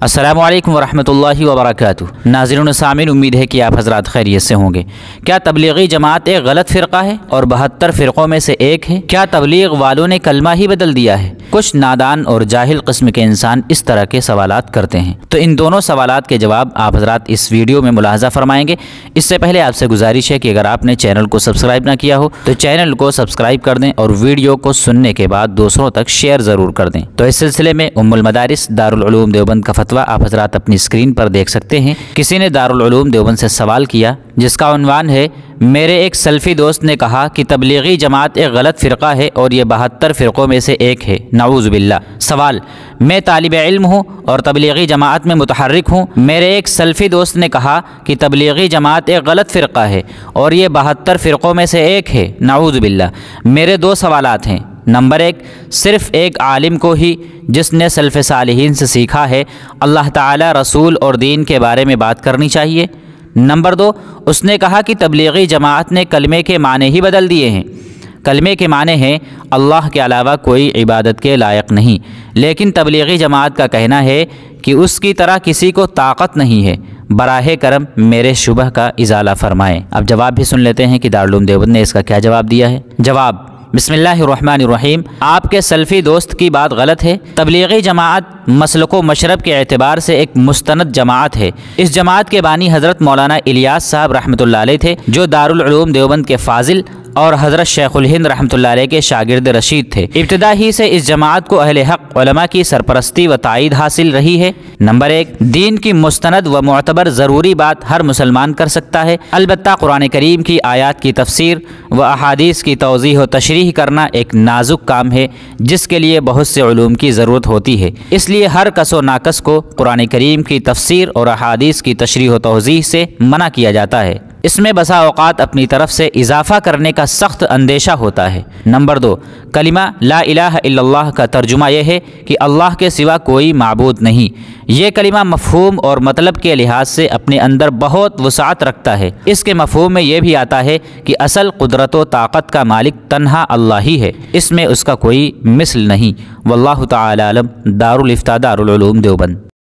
अस्सलामु अलैकुम वरहमतुल्लाहि वबरकातुहू। नाज़रीन व सामीन, उम्मीद है कि आप हज़रात खैरियत से होंगे। क्या तबलीगी जमात एक गलत फ़िरक़ा है और 72 फ़िरक़ों में से एक है? क्या तबलीग वालों ने कलमा ही बदल दिया है? कुछ नादान और जाहिल किस्म के इंसान इस तरह के सवालात करते हैं, तो इन दोनों सवालात के जवाब आप हज़रात इस वीडियो में मुलाहज़ा फरमाएंगे। इससे पहले आपसे गुजारिश है कि अगर आपने चैनल को सब्सक्राइब ना किया हो तो चैनल को सब्सक्राइब कर दें और वीडियो को सुनने के बाद दूसरों तक शेयर ज़रूर कर दें। तो इस सिलसिले में उम्मुल मदारिस दारुल उलूम देवबंद का फतवा आप हज़रात अपनी स्क्रीन पर देख सकते हैं। किसी ने दारुल उलूम देवबंद से सवाल किया जिसका उन्वान है, मेरे एक सल्फ़ी दोस्त ने कहा कि तबलीगी जमात एक गलत फ़िरक़ा है और ये 72 फ़िरक़ों में से एक है। नाऊज़ु बिल्लाह। सवाल, मैं तालिब इल्म हूँ और तबलीगी जमात में मुतहर्रिक हूँ। मेरे एक सल्फ़ी दोस्त ने कहा कि तबलीगी जमात एक गलत फ़िरक़ा है और ये 72 फ़िरक़ों में से एक है। नाऊज़ु बिल्लाह। मेरे दो सवालात हैं। नंबर एक, सिर्फ़ एक आलिम को ही जिसने सल्फ़ सालिहीन से सीखा है अल्लाह ताला, रसूल और दीन के बारे में बात करनी चाहिए? नंबर दो, उसने कहा कि तबलीगी जमात ने कलमे के माने ही बदल दिए हैं। कलमे के माने हैं अल्लाह के अलावा कोई इबादत के लायक नहीं, लेकिन तबलीगी जमात का कहना है कि उसकी तरह किसी को ताकत नहीं है। बराहे करम मेरे शुबह का इजाला फरमाएँ। अब जवाब भी सुन लेते हैं कि दारुल उलूम देवबंद ने इसका क्या जवाब दिया है। जवाब, बिस्मिल्लाहिर्रहमानिर्रहीम। आपके सल्फ़ी दोस्त की बात गलत है। तबलीगी जमात मसलक व मशरब के एतबार से एक मुस्तनद जमात है। इस जमात के बानी हज़रत मौलाना इलियास साहब रहमतुल्लाह अलैह थे, जो दारुल उलूम देवबंद के फाजिल और हज़रत शेखुल हिंद रहमतुल्लाह अलैह के शागिर्द रशीद थे। इब्तिदा ही से इस जमात को अहले हक़ उलमा की सरपरस्ती व ताईद हासिल रही है। नंबर एक, दीन की मुस्तनद व मुअतबर ज़रूरी बात हर मुसलमान कर सकता है। अलबत्ता कुरान करीम की आयात की तफसीर व अहादीस की तौज़ीह व तशरीह करना एक नाजुक काम है जिसके लिए बहुत से उलूम की ज़रूरत होती है। इसलिए हर कस व नाकस को कुरान करीम की तफसीर और अहादीस की तशरीह व तौज़ीह से मना किया जाता है। इसमें बसा औक़ात अपनी तरफ से इजाफ़ा करने का सख्त अंदेशा होता है। नंबर दो, कलिमा ला इलाहा इल्लल्लाह का तर्जुमा यह है कि अल्लाह के सिवा कोई माबूद नहीं। ये कलिमा मफ़हूम और मतलब के लिहाज से अपने अंदर बहुत वसाअत रखता है। इसके मफ़हूम में यह भी आता है कि असल कुदरत व ताकत का मालिक तन्हा अल्लाह ही है, इसमें उसका कोई मिसल नहीं। वल्लाहु तआला आलम। दारुल इफ्ता दारुल उलूम देवबंद।